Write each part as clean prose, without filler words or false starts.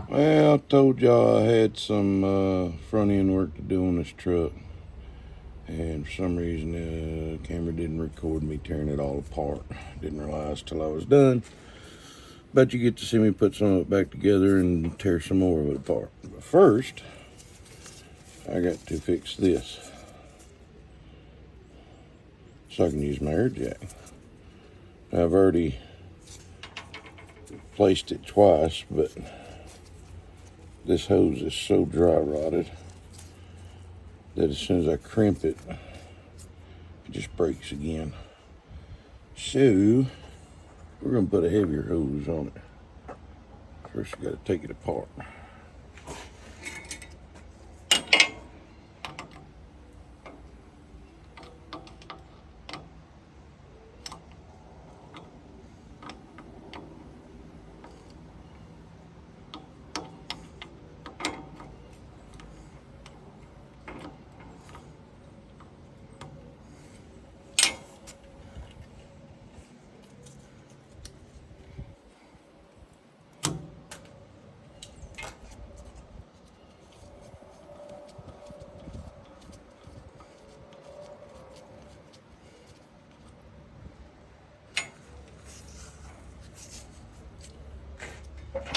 Well, I told y'all I had some front end work to do on this truck, and for some reason the camera didn't record me tearing it all apart. Didn't realize till I was done. But you get to see me put some of it back together and tear some more of it apart. But first, I got to fix this so I can use my air jack. I've already placed it twice, but this hose is so dry rotted that as soon as I crimp it, it just breaks again. So we're gonna put a heavier hose on it. First, you gotta take it apart.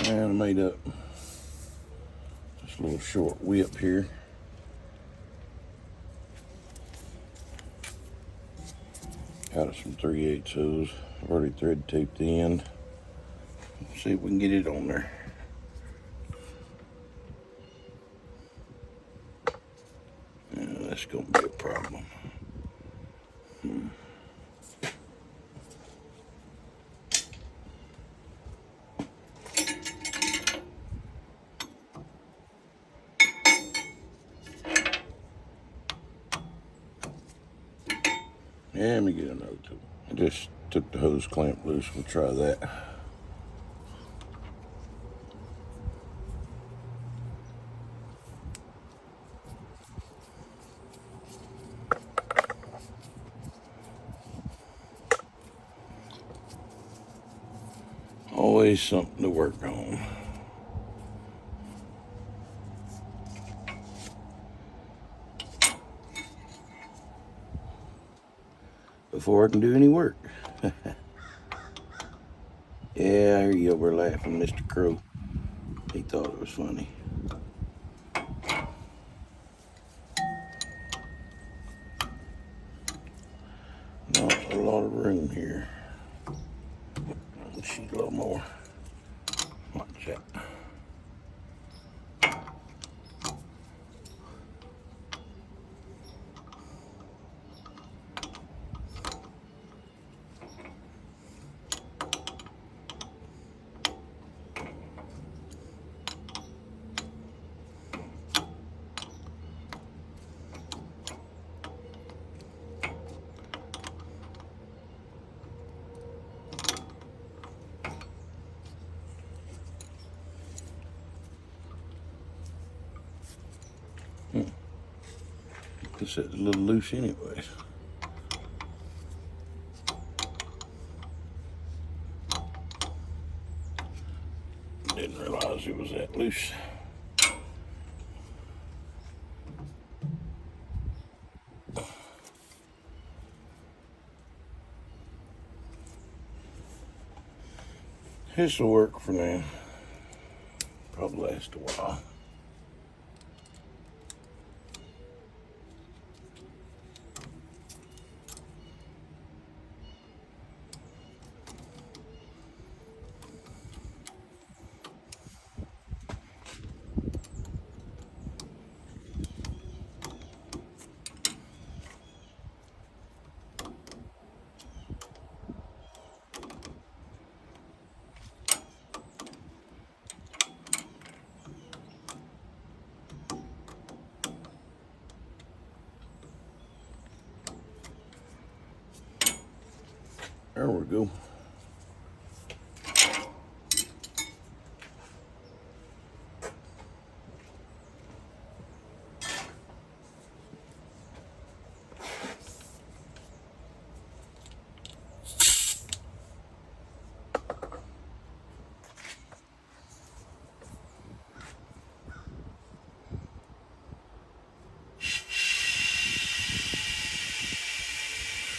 And I made up this little short whip here. Out of some 3/8 hose. I've already thread taped the end. Let's see if we can get it on there. Yeah, that's gonna be a problem. Yeah, let me get another tool. I just took the hose clamp loose. We'll try that. Always something to work on. Before I can do any work. Yeah, I hear you over laughing, Mr. Crow. He thought it was funny. Not a lot of room here. Let's see a little more. Watch that. This is a little loose anyways. Didn't realize it was that loose. This will work for now. Probably last a while. There we go.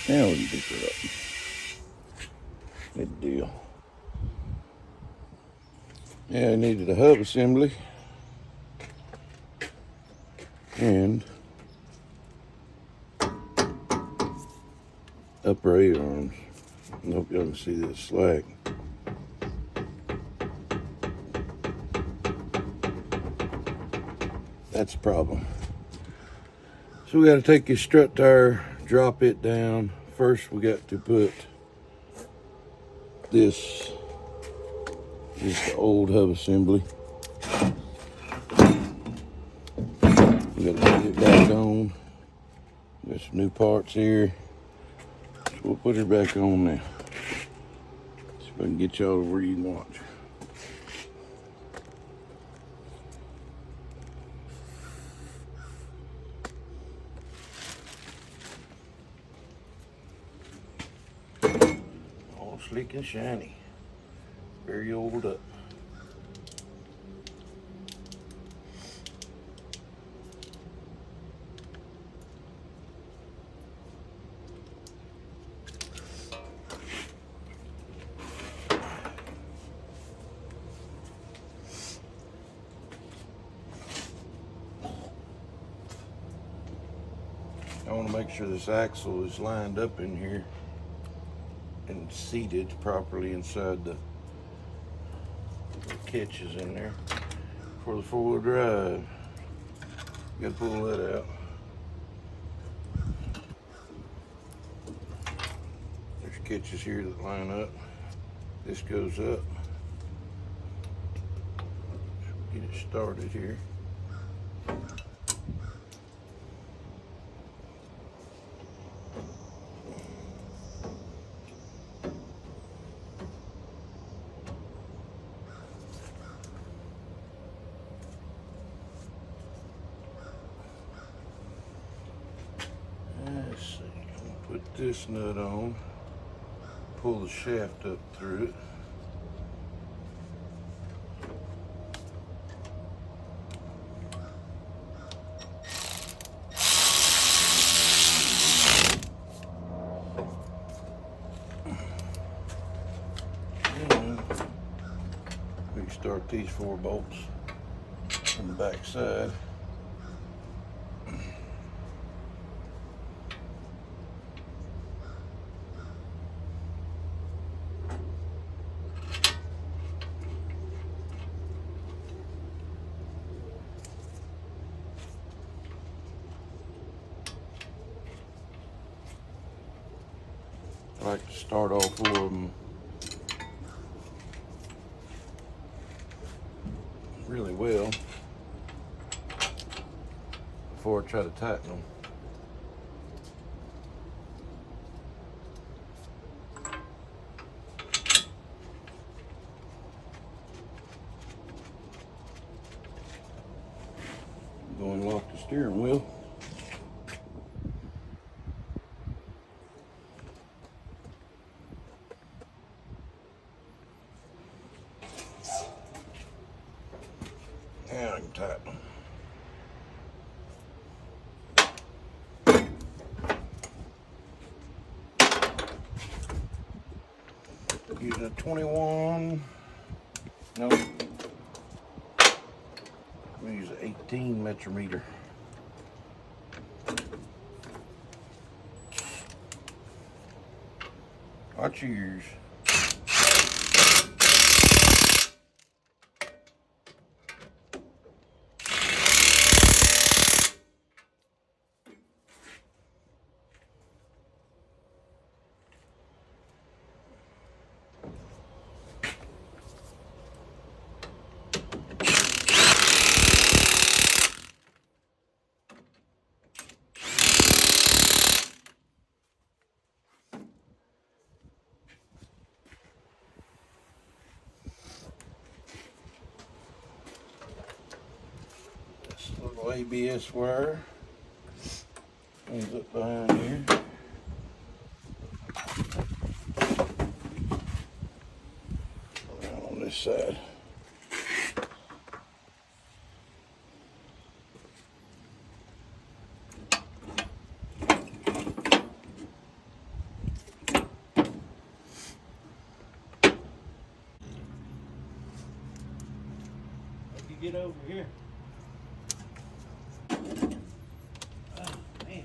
Now we can pick her up. Good deal. Yeah, I needed a hub assembly and upper A-arms. I hope y'all can see this slack. That's a problem. So we got to take this strut tire, drop it down. First we got to put this is the old hub assembly. We got to put it back on. Got some new parts here. So we'll put her back on now. See if I can get y'all to where you can watch. All slick and shiny. Very old up. I want to make sure this axle is lined up in here and seated properly inside the catches in there for the four-wheel drive. You gotta pull that out. There's catches here that line up. This goes up. Get it started here. Let's see, I'm gonna put this nut on, pull the shaft up through it. And we can start these 4 bolts on the back side. I like to start all 4 of them really well before I try to tighten them. Go and lock the steering wheel. Now I can tighten them. Using a 21, no, I'm gonna use an 18 meter. Watch yours. Little ABS wire comes up behind here. Around on this side. get over here. Oh, man.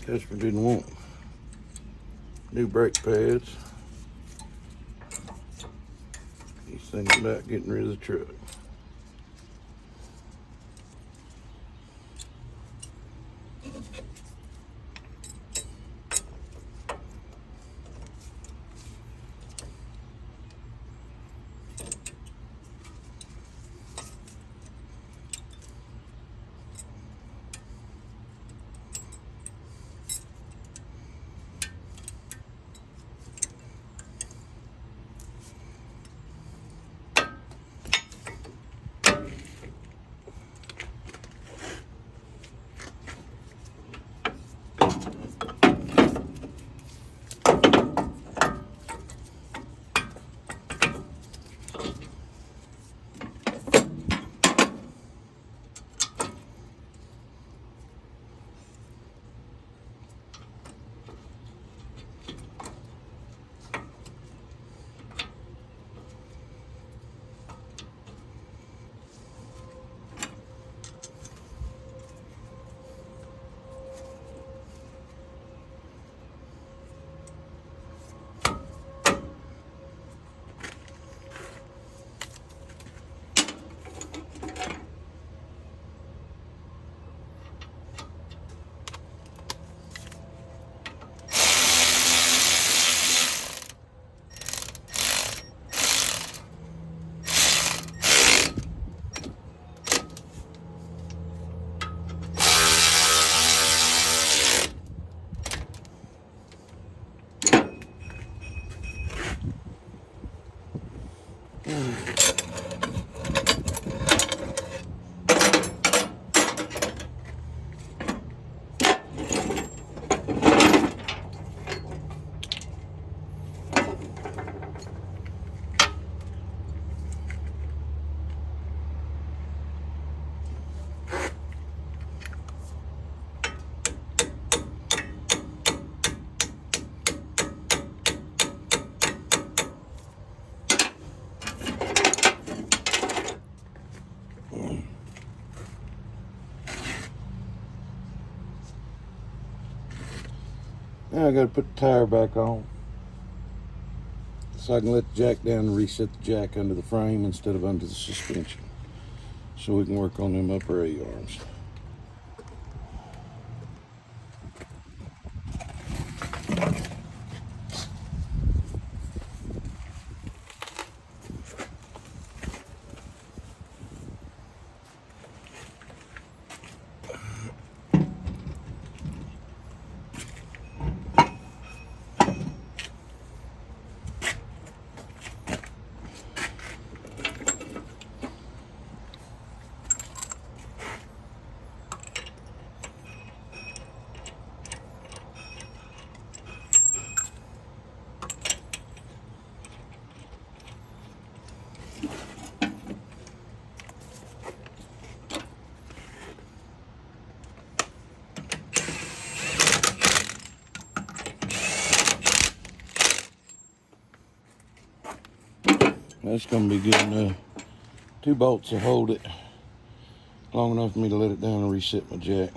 Customer didn't want new brake pads. He's thinking about getting rid of the truck. Now I gotta put the tire back on. so I can let the jack down and reset the jack under the frame instead of under the suspension, so we can work on them upper A-arms. That's going to be good enough. 2 bolts will hold it long enough for me to let it down and reset my jack.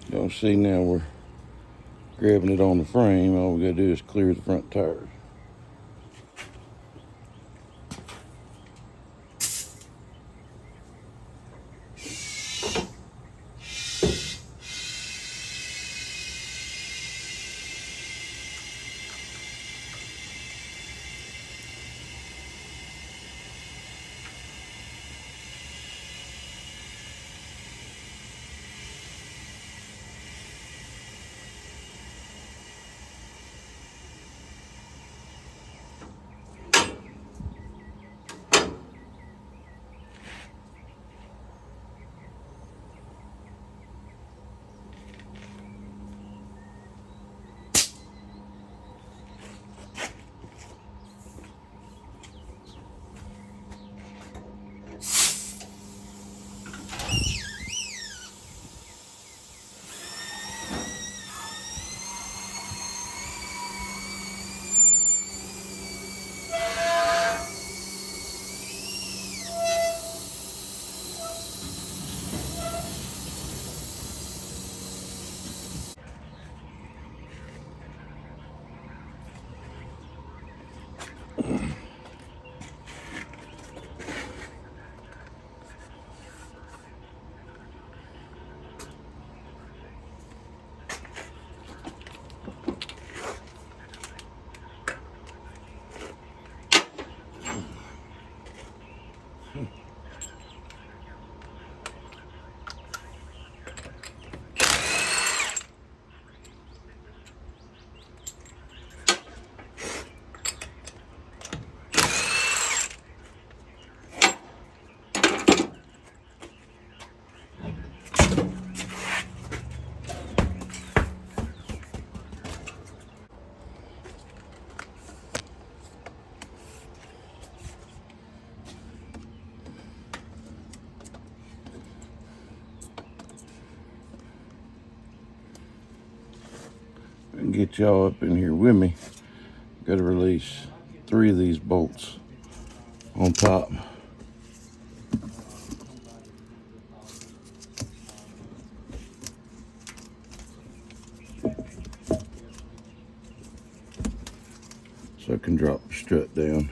You'll see now we're grabbing it on the frame. All we gotta do is clear the front tires. get y'all up in here with me, got to release 3 of these bolts on top. So I can drop the strut down.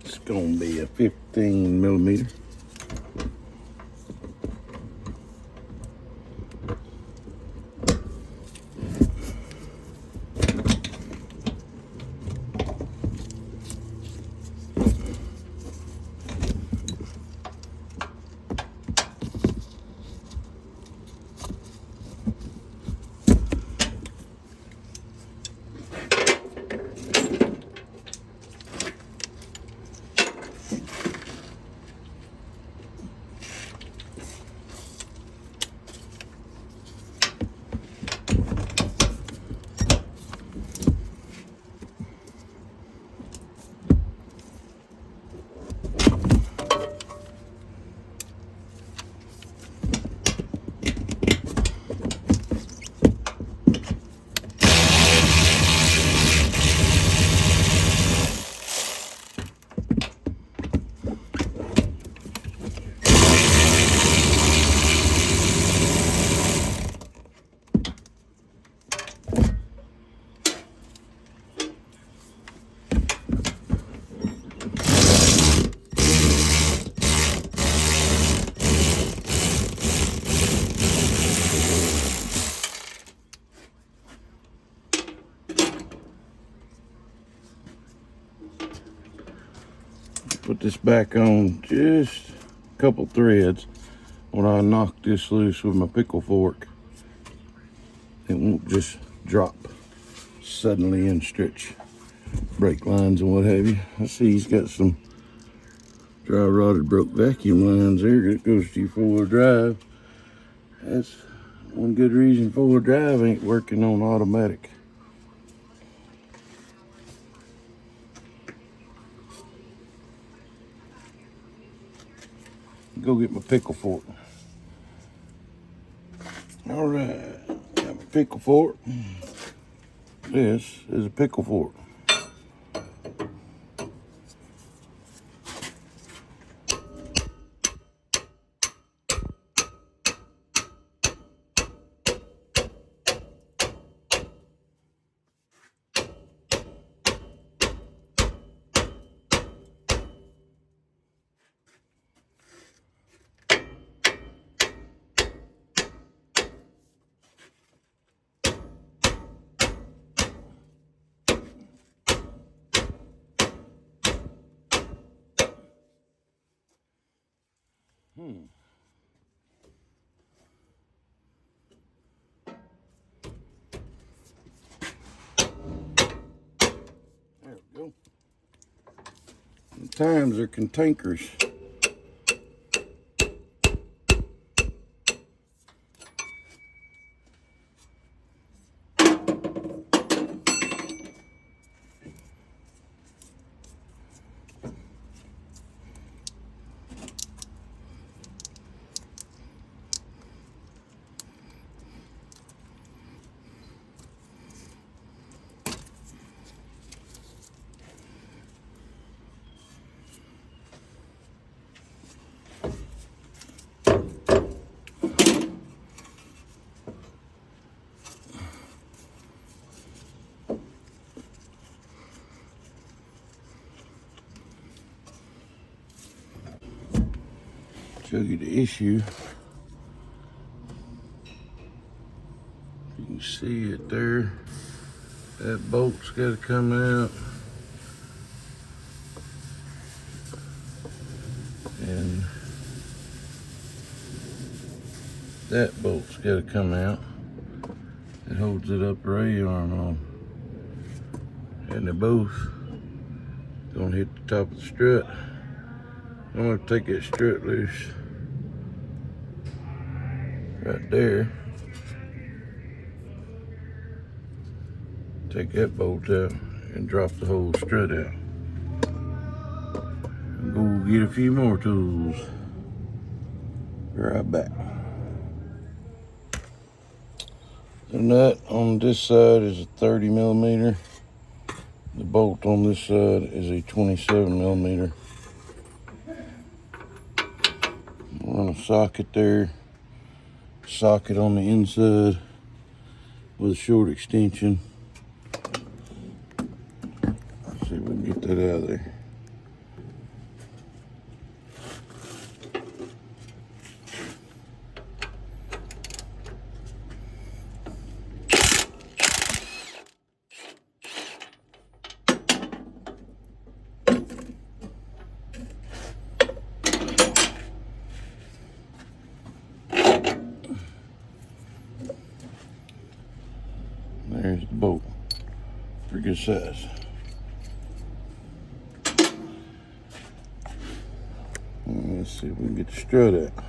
It's gonna be a 15 millimeter. Put this back on just a couple threads. When I knock this loose with my pickle fork, it won't just drop suddenly and stretch brake lines and what have you. I see he's got some dry rotted broke vacuum lines there that goes to your 4-wheel drive. That's one good reason 4-wheel drive ain't working on automatic. Go get my pickle fork. All right, got my pickle fork. This is a pickle fork. There we go. Sometimes they're cantankerous. Show you the issue. You can see it there. That bolt's got to come out. And that bolt's got to come out. It holds it up the A-arm on. And they're both gonna hit the top of the strut. I'm gonna take that strut loose right there. Take that bolt out and drop the whole strut out. Go get a few more tools. Be right back. The nut on this side is a 30 millimeter. The bolt on this side is a 27 millimeter. Run a socket there. Socket on the inside with a short extension. Let's see if we can get that out of there. There's the bolt. Pretty good size. Let's see if we can get the strut out.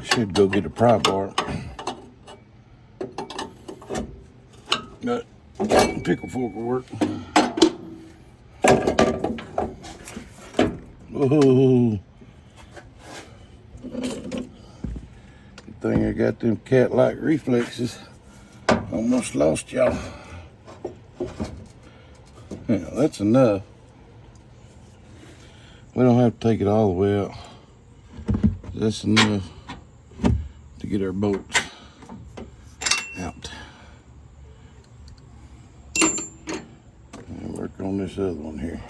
Should go get a pry bar. That pickle fork will work. Whoa. Good thing I got them cat-like reflexes. Almost lost y'all. Yeah, that's enough. We don't have to take it all the way out. That's enough to get our bolts out. And work on this other one here.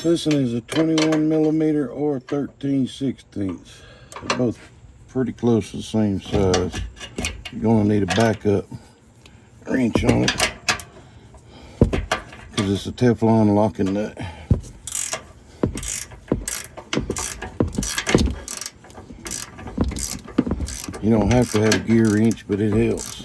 This one is a 21 millimeter or a 13/16. They're both pretty close to the same size. You're gonna need a backup wrench on it because it's a Teflon locking nut. You don't have to have a gear wrench, but it helps.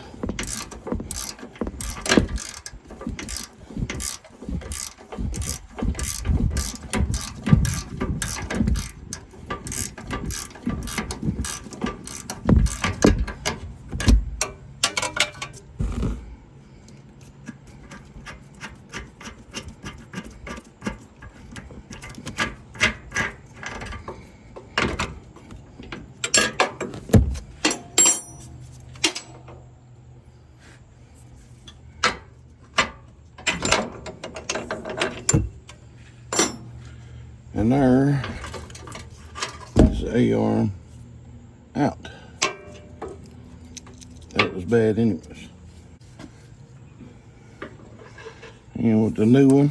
And there is the A-arm out. That was bad anyways. And with the new one,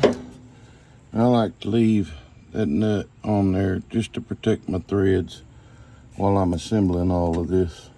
I like to leave that nut on there just to protect my threads while I'm assembling all of this.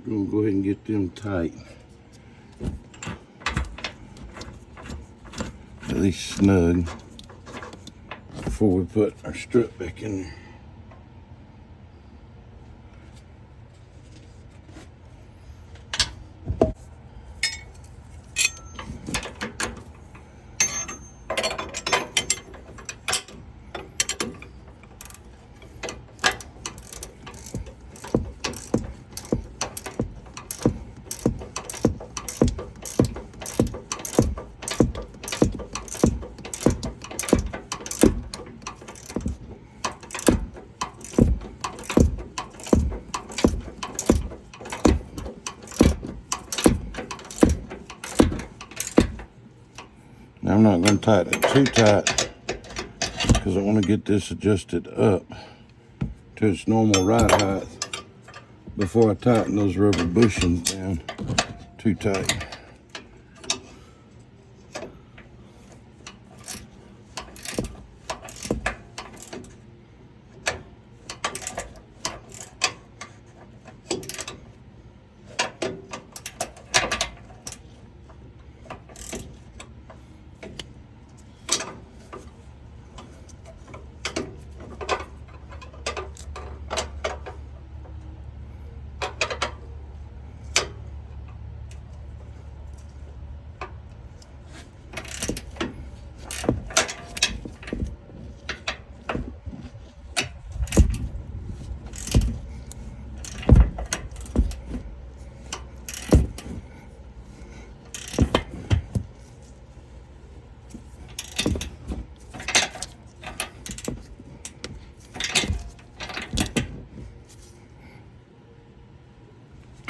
We're gonna go ahead and get them tight. At least snug before we put our strut back in there. Now I'm not going to tighten it too tight because I want to get this adjusted up to its normal ride height before I tighten those rubber bushings down too tight.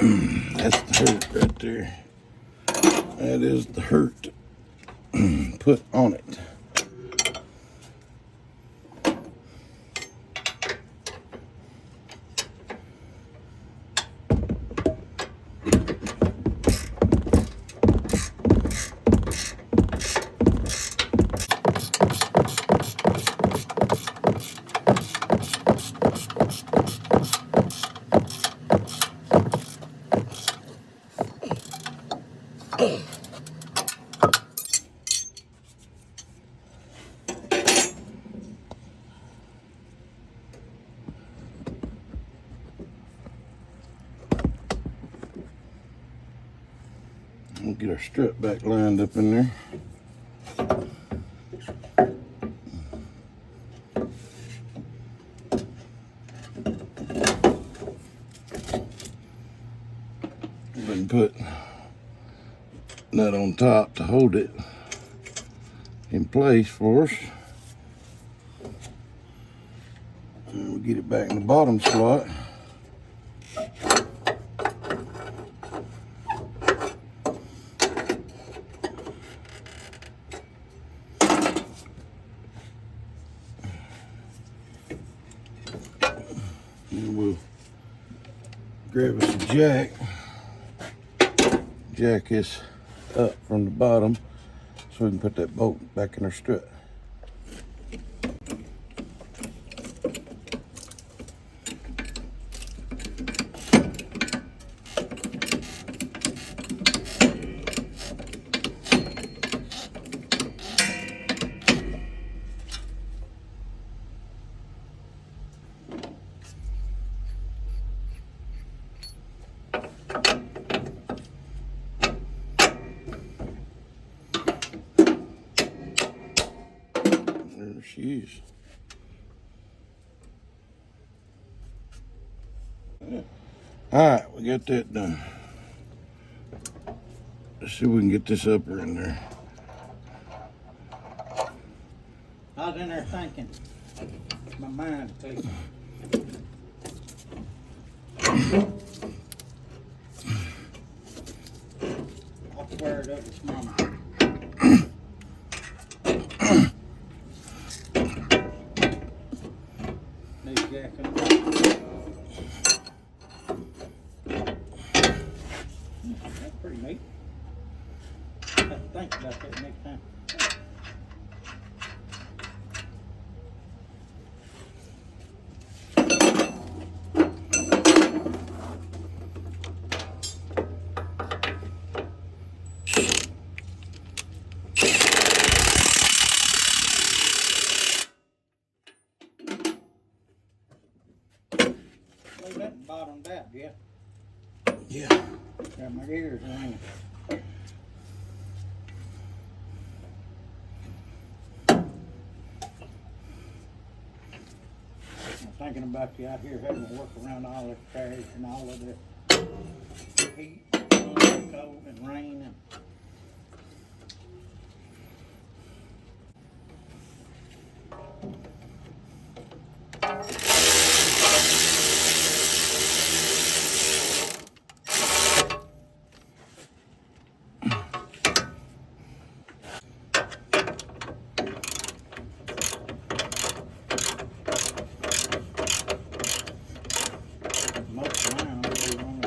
That's the hurt right there. That is the hurt put on it. We'll get our strut back lined up in there. And put that on top to hold it in place for us. And we'll get it back in the bottom slot. And we'll grab us a jack. Jack this up from the bottom so we can put that bolt back in our strut. There she is. Alright, we got that done. Let's see if we can get this upper in there. I was in there thinking. My mind clicked. I'll swear it up with mama. New jacket. That's pretty neat. I have to think about that next time. Leave that bottomed out, yeah. Yeah. Got my ears ringing. I'm thinking about you out here having to work around all this trash and all of this heat, and cold and rain. And most of mine will be wrong.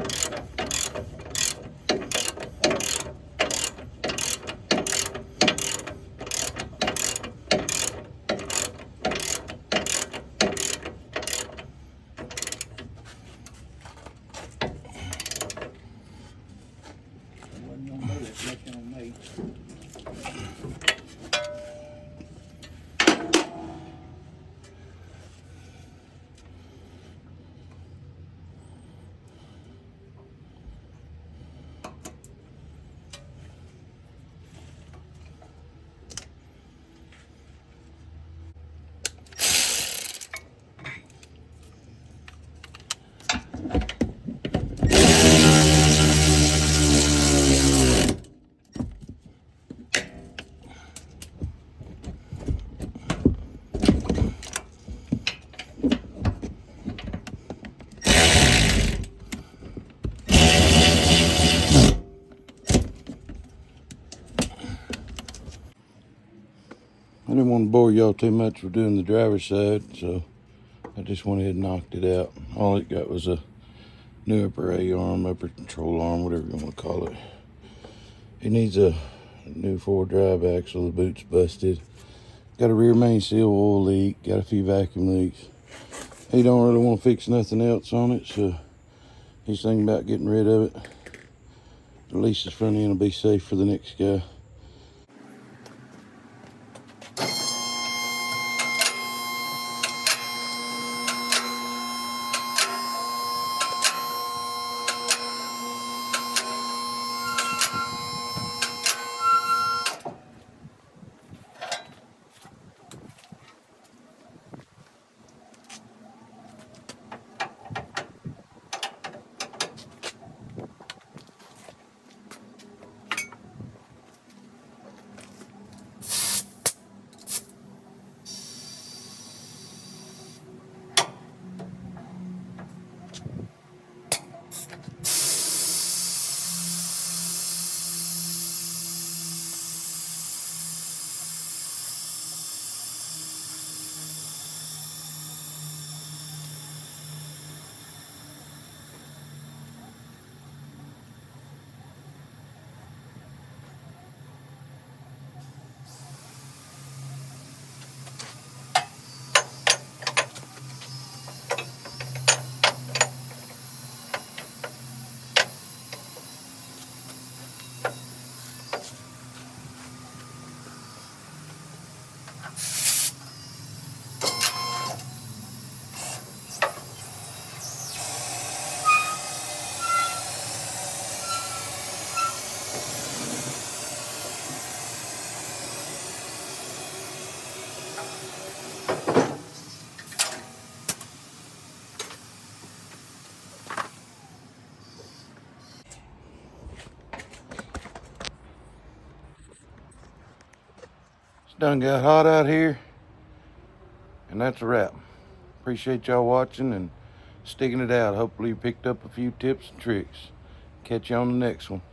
Wasn't gonna do it, nothing on me. I didn't want to bore y'all too much with doing the driver's side, so I just went ahead and knocked it out. All it got was a new upper A arm, upper control arm, whatever you want to call it. It needs a new 4-drive axle. The boot's busted. Got a rear main seal oil leak. Got a few vacuum leaks. He don't really want to fix nothing else on it, so he's thinking about getting rid of it. At least his front end will be safe for the next guy. It's done got hot out here, and that's a wrap. Appreciate y'all watching and sticking it out. Hopefully you picked up a few tips and tricks. Catch you on the next one.